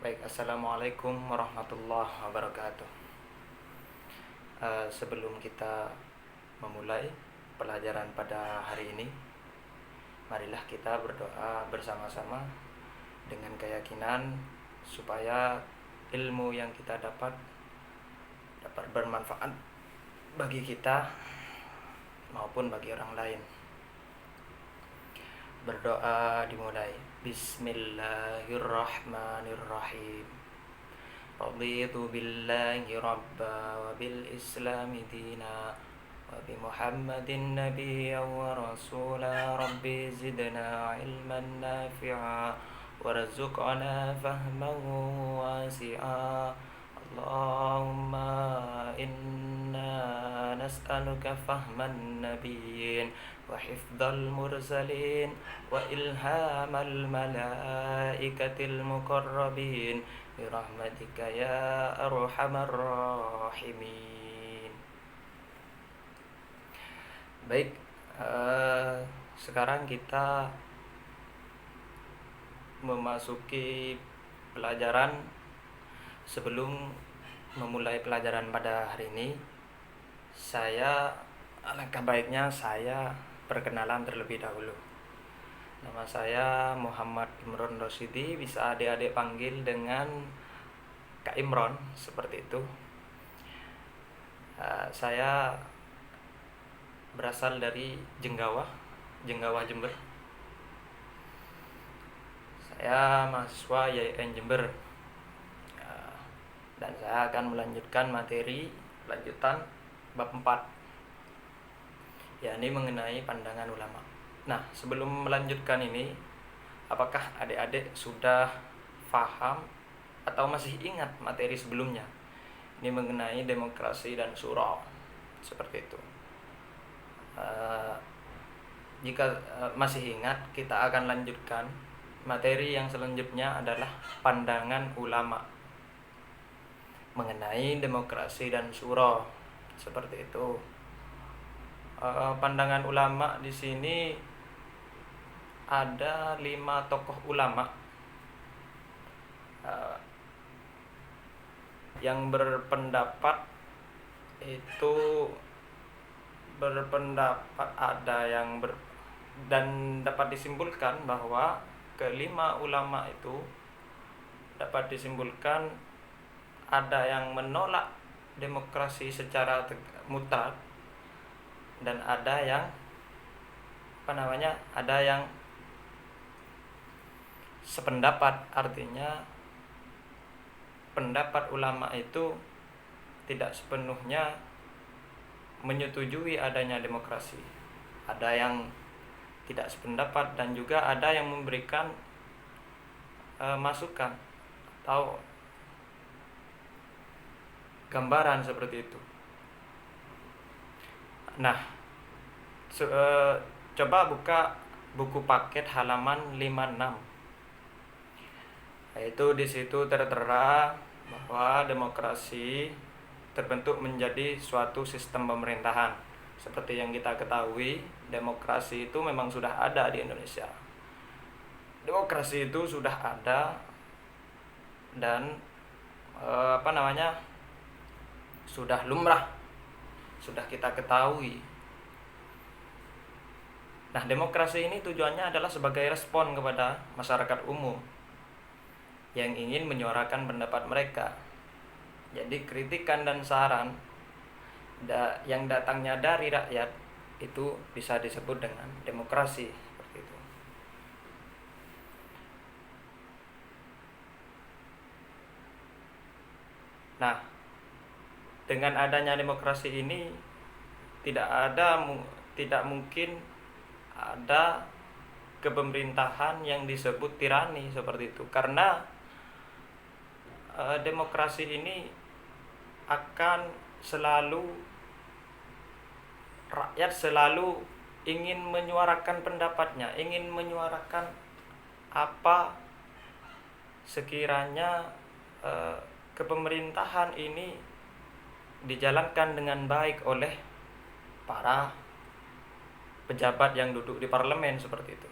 Baik, assalamualaikum warahmatullahi wabarakatuh. Sebelum kita memulai pelajaran pada hari ini, marilah kita berdoa bersama-sama dengan keyakinan supaya ilmu yang kita dapat bermanfaat bagi kita maupun bagi orang lain. Berdoa dimulai. Bismillahirrahmanirrahim. Raditu billahi rabba wa bil islami dina wa bi muhammadin nabiyya wa rasula. Rabbi zidna ilman nafi'a warzuqna fahman wasi'a. Allahumma inna nas'aluka fahman nabiyyin wa hifdzal mursalin wa ilhamal malaikatil muqarrabin birahmatika ya arhamar rahimin. Baik, sekarang kita memasuki pelajaran. Sebelum memulai pelajaran pada hari ini, alangkah baiknya saya perkenalan terlebih dahulu. Nama saya Muhammad Imron Rosyidi, bisa adik-adik panggil dengan Kak Imron, seperti itu. Saya berasal dari Jenggawa, Jember. Saya mahasiswa YN Jember, dan saya akan melanjutkan materi lanjutan bab 4, yakni mengenai pandangan ulama. Nah, sebelum melanjutkan ini, apakah adik-adik sudah paham atau masih ingat materi sebelumnya? Ini mengenai demokrasi dan syura, seperti itu. Jika masih ingat, kita akan lanjutkan. Materi yang selanjutnya adalah pandangan ulama mengenai demokrasi dan syura, seperti itu. Pandangan ulama di sini ada 5 tokoh ulama yang berpendapat dan dapat disimpulkan bahwa kelima ulama itu dapat disimpulkan ada yang menolak demokrasi secara mutlak dan ada yang sependapat. Artinya pendapat ulama itu tidak sepenuhnya menyetujui adanya demokrasi. Ada yang tidak sependapat dan juga ada yang memberikan masukan atau gambaran seperti itu. Nah, coba buka buku paket halaman 56. Yaitu di situ tertera bahwa demokrasi terbentuk menjadi suatu sistem pemerintahan. Seperti yang kita ketahui, demokrasi itu memang sudah ada di Indonesia. Demokrasi itu sudah ada dan sudah lumrah, sudah kita ketahui. Nah, demokrasi ini tujuannya adalah sebagai respon kepada masyarakat umum yang ingin menyuarakan pendapat mereka. Jadi kritikan dan saran yang datangnya dari rakyat itu bisa disebut dengan demokrasi, seperti itu. Nah, dengan adanya demokrasi ini tidak mungkin ada kepemerintahan yang disebut tirani, seperti itu. Karena demokrasi ini akan rakyat selalu ingin menyuarakan pendapatnya, ingin menyuarakan apa sekiranya kepemerintahan ini dijalankan dengan baik oleh para pejabat yang duduk di parlemen, seperti itu.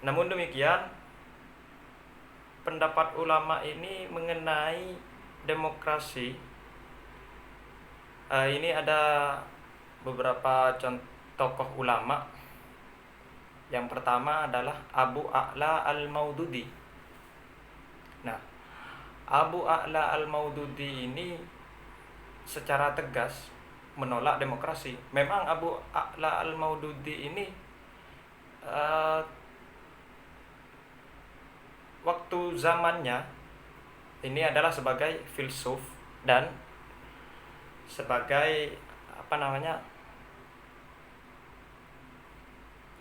Namun demikian, pendapat ulama ini mengenai demokrasi. Ini ada beberapa contoh tokoh ulama. Yang pertama adalah Abu A'la al-Maududi. Nah, Abu A'la al-Maududi ini secara tegas menolak demokrasi. Memang Abu A'la al-Maududi ini waktu zamannya ini adalah sebagai filsuf dan sebagai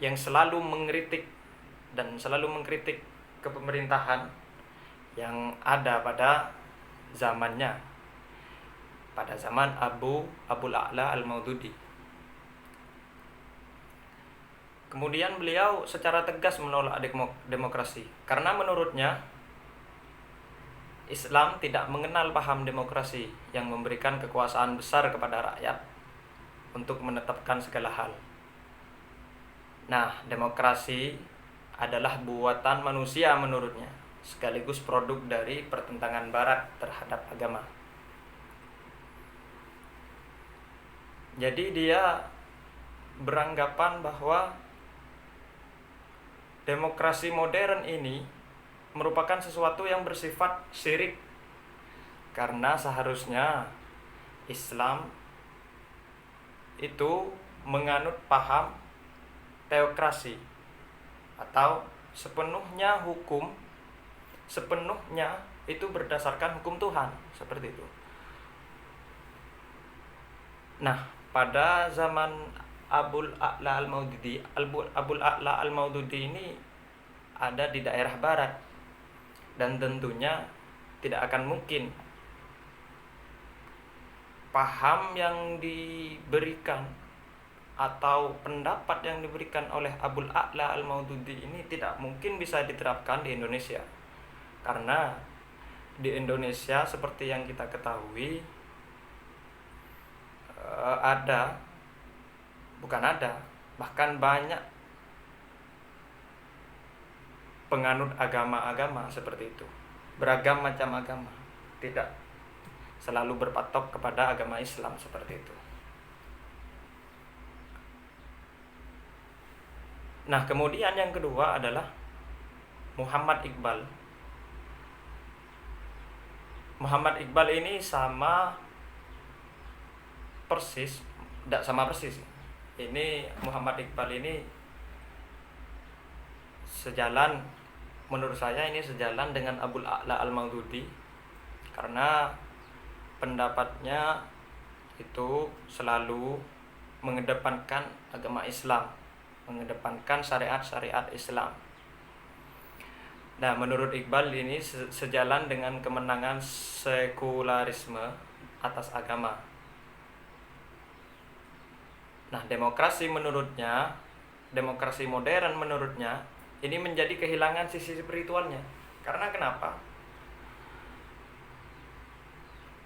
yang selalu mengkritik kepemerintahan yang ada pada zamannya, pada zaman Abul A'la al-Maududi. Kemudian beliau secara tegas menolak demokrasi karena menurutnya Islam tidak mengenal paham demokrasi yang memberikan kekuasaan besar kepada rakyat untuk menetapkan segala hal. Nah, demokrasi adalah buatan manusia menurutnya, sekaligus produk dari pertentangan Barat terhadap agama. Jadi dia beranggapan bahwa demokrasi modern ini merupakan sesuatu yang bersifat syirik, karena seharusnya Islam itu menganut paham teokrasi atau sepenuhnya itu berdasarkan hukum Tuhan, seperti itu. Nah, pada zaman Abul A'la al-Maududi ini ada di daerah barat, dan tentunya tidak akan mungkin paham yang diberikan atau pendapat yang diberikan oleh Abul A'la al-Maududi ini tidak mungkin bisa diterapkan di Indonesia. Karena di Indonesia seperti yang kita ketahui bahkan banyak penganut agama-agama seperti itu, beragam macam agama, tidak selalu berpatok kepada agama Islam seperti itu. Nah, kemudian yang kedua adalah Muhammad Iqbal. Muhammad Iqbal ini tidak sama persis. Ini Muhammad Iqbal ini menurut saya ini sejalan dengan Abul A'la al-Maududi, karena pendapatnya itu selalu mengedepankan agama Islam, mengedepankan syariat-syariat Islam. Nah, menurut Iqbal ini sejalan dengan kemenangan sekularisme atas agama. Nah, demokrasi modern menurutnya ini menjadi kehilangan sisi spiritualnya. Karena kenapa?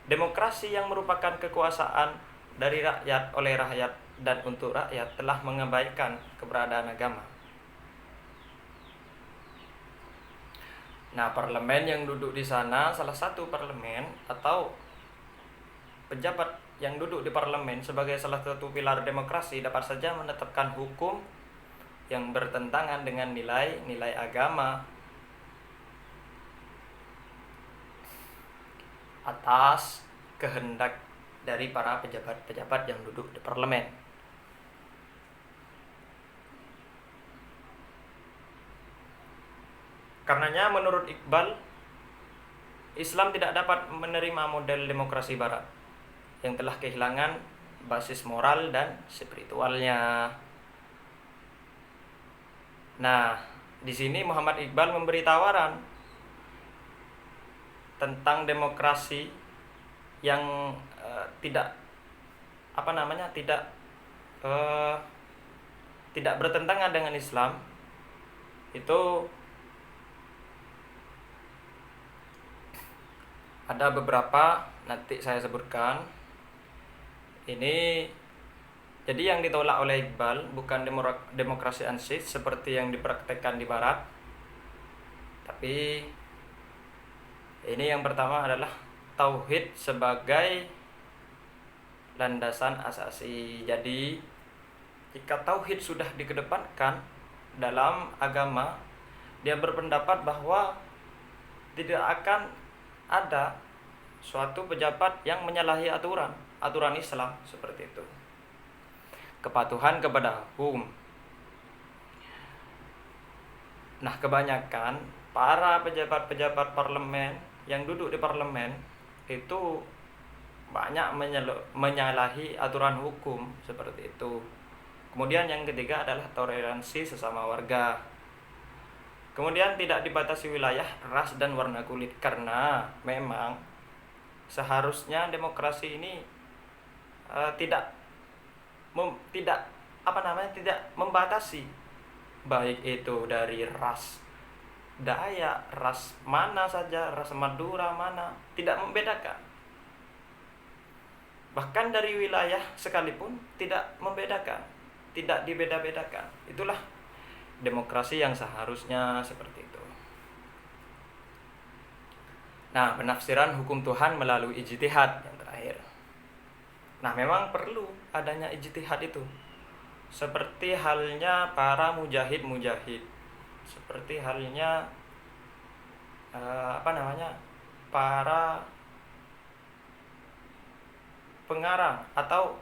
Demokrasi yang merupakan kekuasaan dari rakyat, oleh rakyat, dan untuk rakyat telah mengabaikan keberadaan agama. Nah, parlemen yang duduk di sana, salah satu parlemen atau pejabat yang duduk di parlemen sebagai salah satu pilar demokrasi dapat saja menetapkan hukum yang bertentangan dengan nilai-nilai agama atas kehendak dari para pejabat-pejabat yang duduk di parlemen. Karenanya menurut Iqbal, Islam tidak dapat menerima model demokrasi barat yang telah kehilangan basis moral dan spiritualnya. Nah, di sini Muhammad Iqbal memberi tawaran tentang demokrasi yang tidak bertentangan dengan Islam. Itu ada beberapa, nanti saya sebutkan. Ini jadi yang ditolak oleh Iqbal bukan demokrasi ansih seperti yang dipraktekkan di barat, tapi Ini yang pertama adalah tauhid sebagai landasan asasi. Jadi jika tauhid sudah dikedepankan dalam agama, dia berpendapat bahwa tidak akan ada suatu pejabat yang menyalahi aturan Islam seperti itu. Kepatuhan kepada hukum. Nah, kebanyakan para pejabat-pejabat parlemen yang duduk di parlemen itu banyak menyalahi aturan hukum seperti itu. Kemudian yang ketiga adalah toleransi sesama warga. Kemudian tidak dibatasi wilayah, ras dan warna kulit, karena memang seharusnya demokrasi ini tidak tidak membatasi, baik itu dari ras Dayak, ras mana saja, ras Madura mana, tidak membedakan. Bahkan dari wilayah sekalipun tidak membedakan, tidak dibeda-bedakan. Itulah demokrasi yang seharusnya seperti itu. Nah, penafsiran hukum Tuhan melalui ijtihad yang terakhir. Nah, memang perlu adanya ijtihad itu. Seperti halnya para mujahid. Seperti halnya para pengarang atau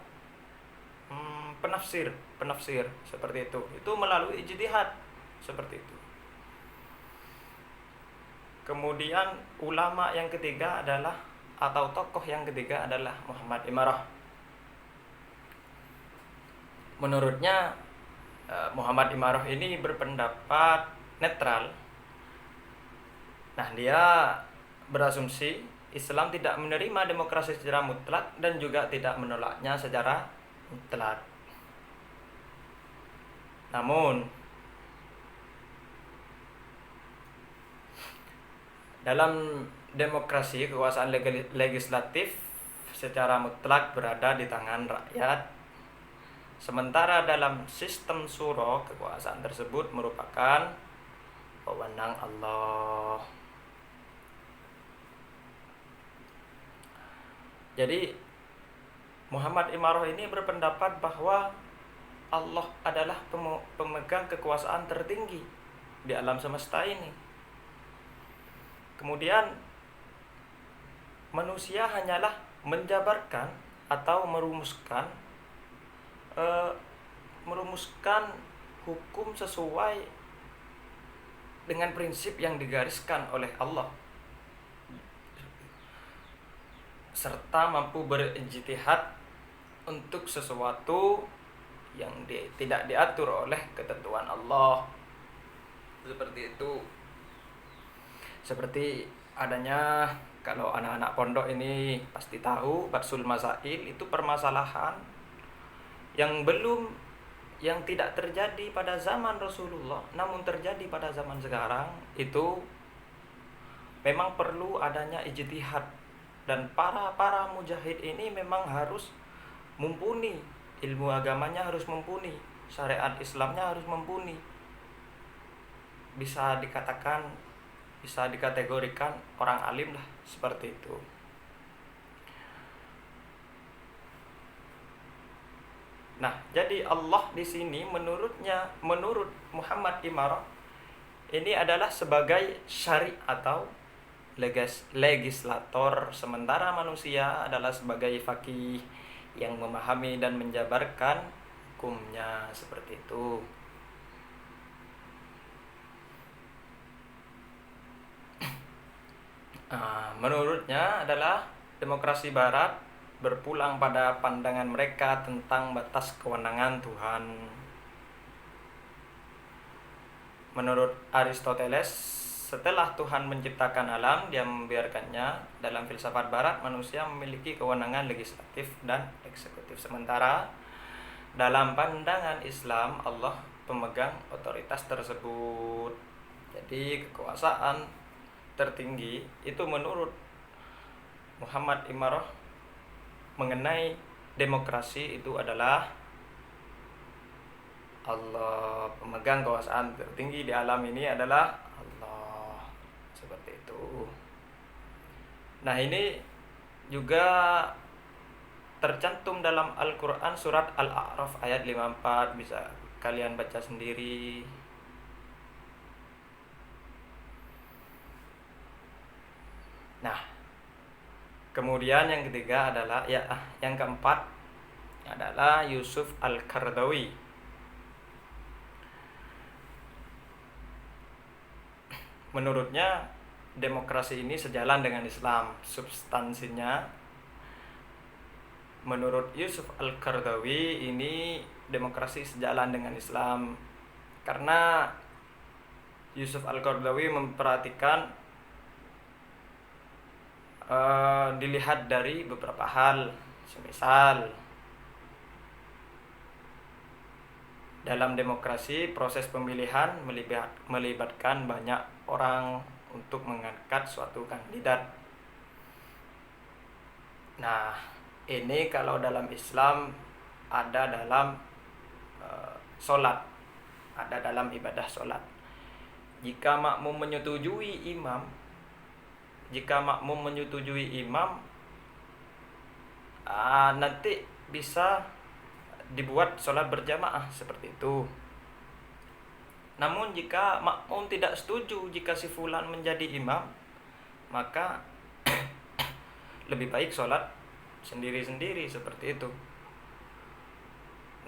penafsir seperti itu melalui ijtihad seperti itu. Kemudian ulama yang ketiga adalah, atau tokoh yang ketiga adalah Muhammad Imarah. Menurutnya Muhammad Imarah ini berpendapat netral. Nah, dia berasumsi Islam tidak menerima demokrasi secara mutlak dan juga tidak menolaknya secara mutlak. Namun dalam demokrasi, kekuasaan legislatif secara mutlak berada di tangan rakyat. Sementara dalam sistem syura, kekuasaan tersebut merupakan wewenang Allah. Jadi Muhammad Imarah ini berpendapat bahwa Allah adalah pemegang kekuasaan tertinggi di alam semesta ini. Kemudian manusia hanyalah menjabarkan atau merumuskan hukum sesuai dengan prinsip yang digariskan oleh Allah, serta mampu berijtihad untuk sesuatu yang tidak diatur oleh ketentuan Allah. Seperti itu. Seperti adanya, kalau anak-anak pondok ini pasti tahu, Batsul Masail itu permasalahan yang tidak terjadi pada zaman Rasulullah, namun terjadi pada zaman sekarang. Itu memang perlu adanya ijtihad, dan para mujahid ini memang harus mumpuni, ilmu agamanya harus mumpuni, syariat Islamnya harus mumpuni. Bisa dikategorikan orang alim lah, seperti itu. Nah, jadi Allah di sini menurut Muhammad Imarah ini adalah sebagai syari' atau legislator, sementara manusia adalah sebagai faqih yang memahami dan menjabarkan hukumnya, seperti itu. Menurutnya adalah demokrasi barat berpulang pada pandangan mereka tentang batas kewenangan Tuhan. Menurut Aristoteles, setelah Tuhan menciptakan alam, Dia membiarkannya. Dalam filsafat barat, manusia memiliki kewenangan legislatif dan eksekutif. Sementara dalam pandangan Islam, Allah pemegang otoritas tersebut. Jadi kekuasaan tertinggi itu menurut Muhammad Imarah mengenai demokrasi itu adalah Allah. Pemegang kekuasaan tertinggi di alam ini adalah Allah, seperti itu. Nah, ini juga tercantum dalam Al-Quran surat Al-A'raf ayat 54, bisa kalian baca sendiri. Nah, kemudian yang ketiga adalah yang keempat adalah Yusuf Al-Qaradawi. Menurutnya demokrasi ini sejalan dengan Islam. Substansinya, menurut Yusuf Al-Qaradawi, ini demokrasi sejalan dengan Islam karena Yusuf Al-Qaradawi memperhatikan dilihat dari beberapa hal. Semisal dalam demokrasi, proses pemilihan melibatkan banyak orang untuk mengangkat suatu kandidat. Nah, ini kalau dalam Islam ada dalam sholat, ada dalam ibadah sholat. Jika makmum menyetujui imam, nanti bisa dibuat sholat berjamaah seperti itu. Namun jika makmum tidak setuju jika si fulan menjadi imam, maka lebih baik sholat sendiri-sendiri seperti itu.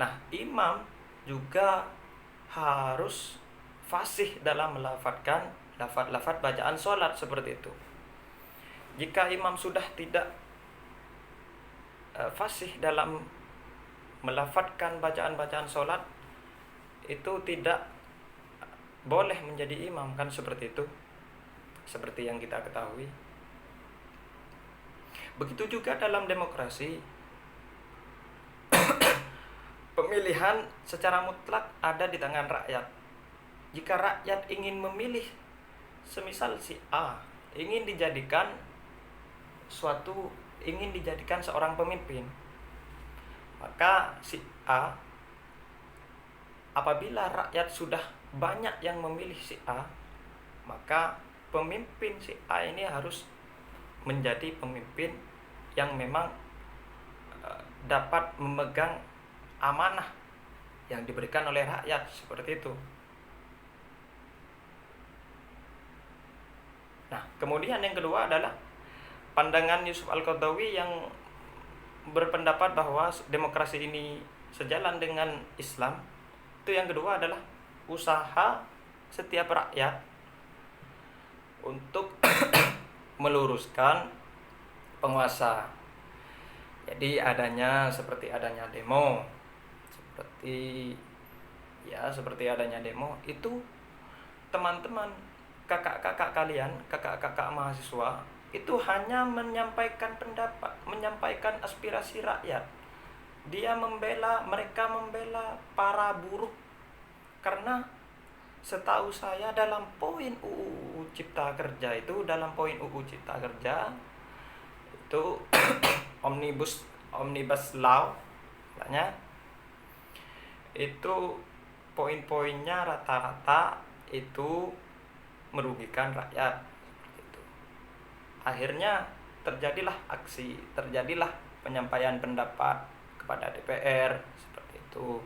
Nah, imam juga harus fasih dalam melafadzkan lafaz-lafaz bacaan sholat seperti itu. Jika imam sudah tidak fasih dalam melafadzkan bacaan-bacaan sholat, itu tidak boleh menjadi imam, kan seperti itu, seperti yang kita ketahui. Begitu juga dalam demokrasi, pemilihan secara mutlak ada di tangan rakyat. Jika rakyat ingin memilih, semisal si A ingin dijadikan seorang pemimpin, maka si A, apabila rakyat sudah banyak yang memilih si A, maka pemimpin si A ini harus menjadi pemimpin yang memang dapat memegang amanah yang diberikan oleh rakyat, seperti itu. Nah, kemudian yang kedua adalah pandangan Yusuf Al-Qaradawi yang berpendapat bahwa demokrasi ini sejalan dengan Islam. Itu yang kedua adalah usaha setiap rakyat untuk meluruskan penguasa. Jadi seperti adanya demo, seperti adanya demo itu, teman-teman, kakak-kakak kalian, kakak-kakak mahasiswa itu hanya menyampaikan pendapat, menyampaikan aspirasi rakyat. Mereka membela para buruh, karena setahu saya dalam poin UU Cipta Kerja itu, omnibus law katanya, itu poin-poinnya rata-rata itu merugikan rakyat. Akhirnya terjadilah aksi, terjadilah penyampaian pendapat kepada DPR seperti itu.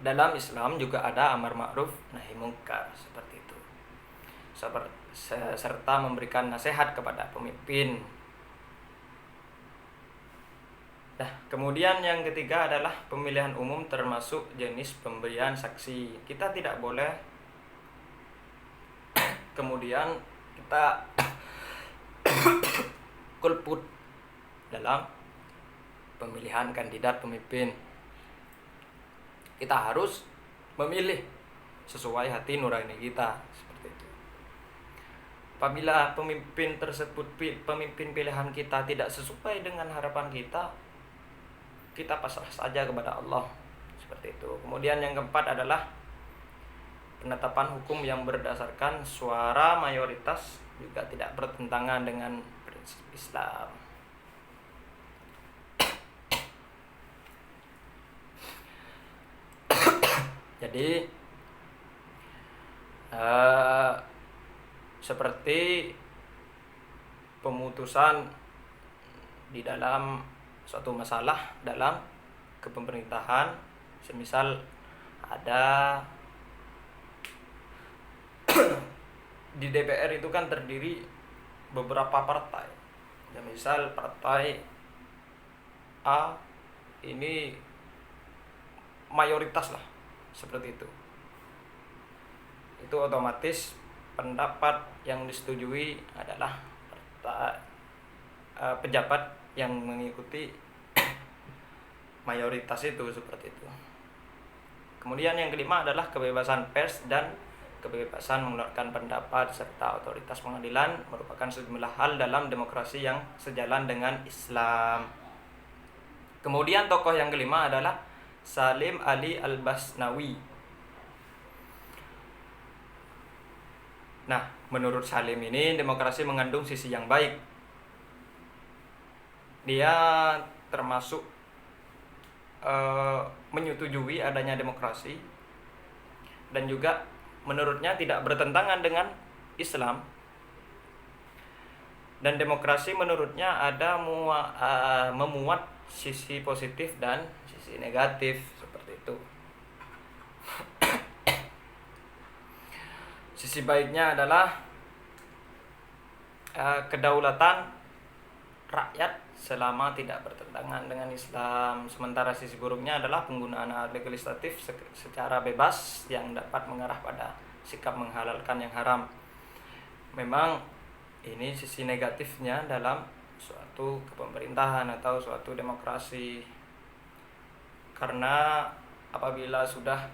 Dalam Islam juga ada amar ma'ruf nahi munkar seperti itu, serta memberikan nasihat kepada pemimpin. Nah, kemudian yang ketiga adalah pemilihan umum termasuk jenis pemberian saksi. Kita tidak boleh kemudian kita golput dalam pemilihan kandidat pemimpin. Kita harus memilih sesuai hati nurani kita, seperti itu. Apabila pemimpin pilihan kita tidak sesuai dengan harapan kita pasrah saja kepada Allah, seperti itu. Kemudian yang keempat adalah penetapan hukum yang berdasarkan suara mayoritas, juga tidak bertentangan dengan prinsip Islam. Jadi seperti pemutusan di dalam suatu masalah dalam kepemerintahan, semisal ada di DPR itu kan terdiri beberapa partai. Ya, misal partai A ini mayoritas lah, seperti itu. Itu otomatis pendapat yang disetujui adalah pejabat yang mengikuti mayoritas itu, seperti itu. Kemudian yang kelima adalah kebebasan pers dan kebebasan mengeluarkan pendapat serta otoritas pengadilan merupakan sejumlah hal dalam demokrasi yang sejalan dengan Islam. Kemudian tokoh yang kelima adalah Salim Ali Al-Basnawi. Nah, menurut Salim ini demokrasi mengandung sisi yang baik. Dia termasuk menyetujui adanya demokrasi, dan juga menurutnya tidak bertentangan dengan Islam. Dan demokrasi menurutnya ada memuat sisi positif dan sisi negatif, seperti itu. Sisi baiknya adalah kedaulatan rakyat selama tidak bertentangan dengan Islam. Sementara sisi buruknya adalah penggunaan hak legislatif secara bebas yang dapat mengarah pada sikap menghalalkan yang haram. Memang ini sisi negatifnya dalam suatu kepemerintahan atau suatu demokrasi. Karena apabila sudah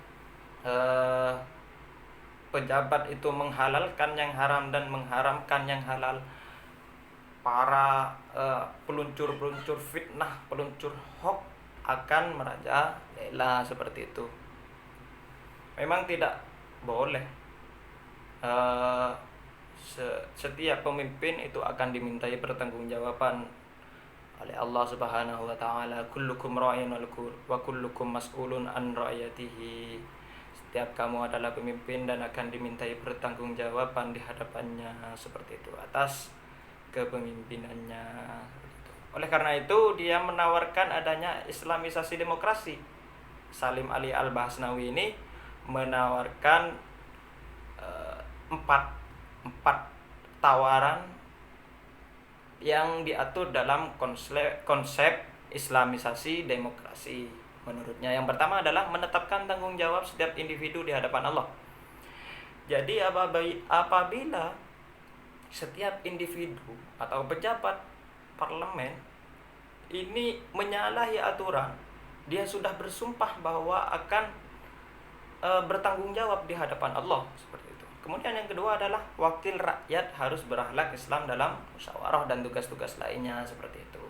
pejabat itu menghalalkan yang haram dan mengharamkan yang halal, para peluncur-peluncur fitnah, peluncur hoax akan merajalela, seperti itu. Memang tidak boleh setiap pemimpin itu akan dimintai pertanggungjawaban oleh Allah Subhanahu wa taala. Kullukum ra'in wa kullukum mas'ulun an ra'iyatihi. Setiap kamu adalah pemimpin dan akan dimintai pertanggungjawaban di hadapannya, seperti itu, atas kepemimpinannya. Oleh karena itu dia menawarkan adanya Islamisasi demokrasi. Salim Ali Al-Basnawi ini menawarkan empat tawaran yang diatur dalam konsep Islamisasi demokrasi. Menurutnya yang pertama adalah menetapkan tanggung jawab setiap individu di hadapan Allah. Jadi apabila setiap individu atau pejabat parlemen ini menyalahi aturan, dia sudah bersumpah bahwa akan bertanggung jawab di hadapan Allah, seperti itu. Kemudian yang kedua adalah wakil rakyat harus berakhlak Islam dalam musyawarah dan tugas-tugas lainnya, seperti itu.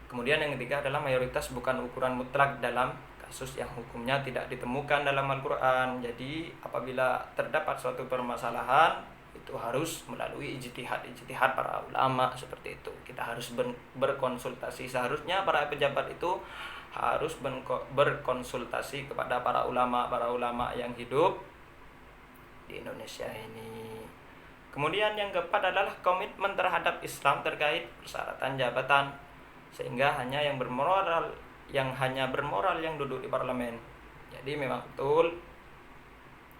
Kemudian yang ketiga adalah mayoritas bukan ukuran mutlak dalam kasus yang hukumnya tidak ditemukan dalam Al-Quran. Jadi apabila terdapat suatu permasalahan, itu harus melalui ijtihad para ulama, seperti itu. Kita harus berkonsultasi. Seharusnya para pejabat itu harus berkonsultasi kepada para ulama yang hidup di Indonesia ini. Kemudian yang keempat adalah komitmen terhadap Islam terkait persyaratan jabatan, sehingga hanya yang bermoral yang duduk di parlemen. Jadi memang betul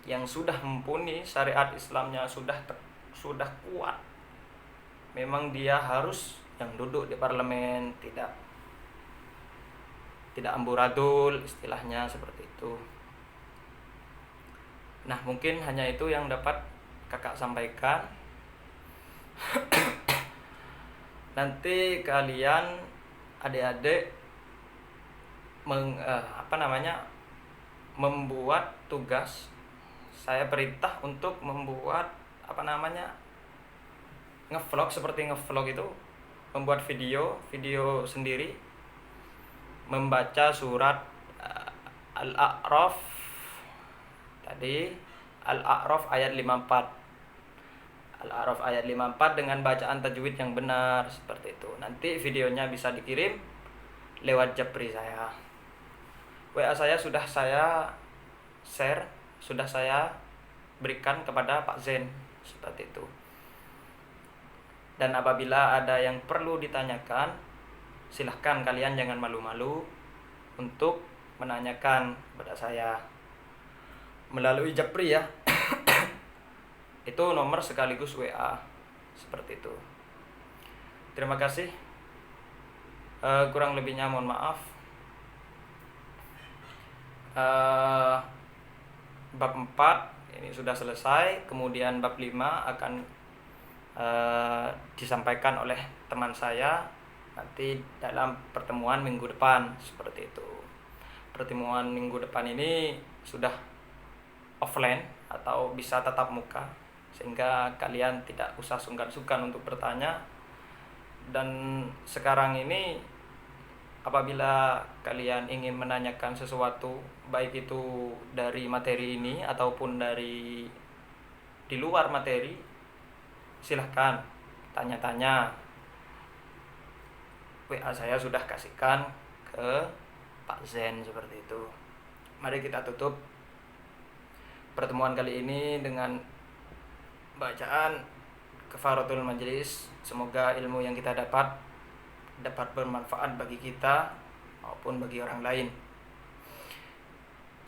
yang sudah mumpuni syariat Islamnya sudah kuat, memang dia harus yang duduk di parlemen, tidak amburadul istilahnya, seperti itu. Nah, mungkin hanya itu yang dapat kakak sampaikan. Nanti kalian adik-adik membuat tugas. Saya perintah untuk membuat ngevlog, seperti ngevlog itu, membuat video sendiri, membaca surat Al-A'raf tadi, Al-A'raf ayat 54. Al-A'raf ayat 54 dengan bacaan tajwid yang benar, seperti itu. Nanti videonya bisa dikirim lewat Japri saya. WA saya sudah saya share, sudah saya berikan kepada Pak Zen, seperti itu. Dan apabila ada yang perlu ditanyakan, silahkan kalian jangan malu-malu untuk menanyakan kepada saya melalui Japri ya. Itu nomor sekaligus WA, seperti itu. Terima kasih. Kurang lebihnya mohon maaf. Bab 4 ini sudah selesai, kemudian bab 5 akan disampaikan oleh teman saya nanti dalam pertemuan minggu depan, seperti itu. Pertemuan minggu depan ini sudah offline atau bisa tatap muka, sehingga kalian tidak usah sungkan-sungkan untuk bertanya. Dan sekarang ini apabila kalian ingin menanyakan sesuatu, baik itu dari materi ini ataupun dari di luar materi, silahkan tanya-tanya. WA saya sudah kasihkan ke Pak Zen, seperti itu. Mari kita tutup pertemuan kali ini dengan bacaan Kafaratul Majlis. Semoga ilmu yang kita dapat bermanfaat bagi kita maupun bagi orang lain.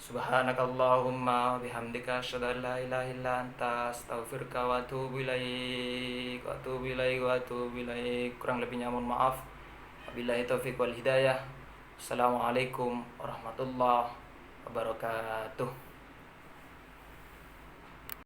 Subhanakallahumma bihamdika asyhadu an la ilaha illa anta astaghfiruka wa atubu ilaik wa atubu ilaik wa atubu ilaik. Kurang lebihnya mohon maaf. Wabillahi taufiq wal hidayah. Assalamualaikum warahmatullahi wabarakatuh.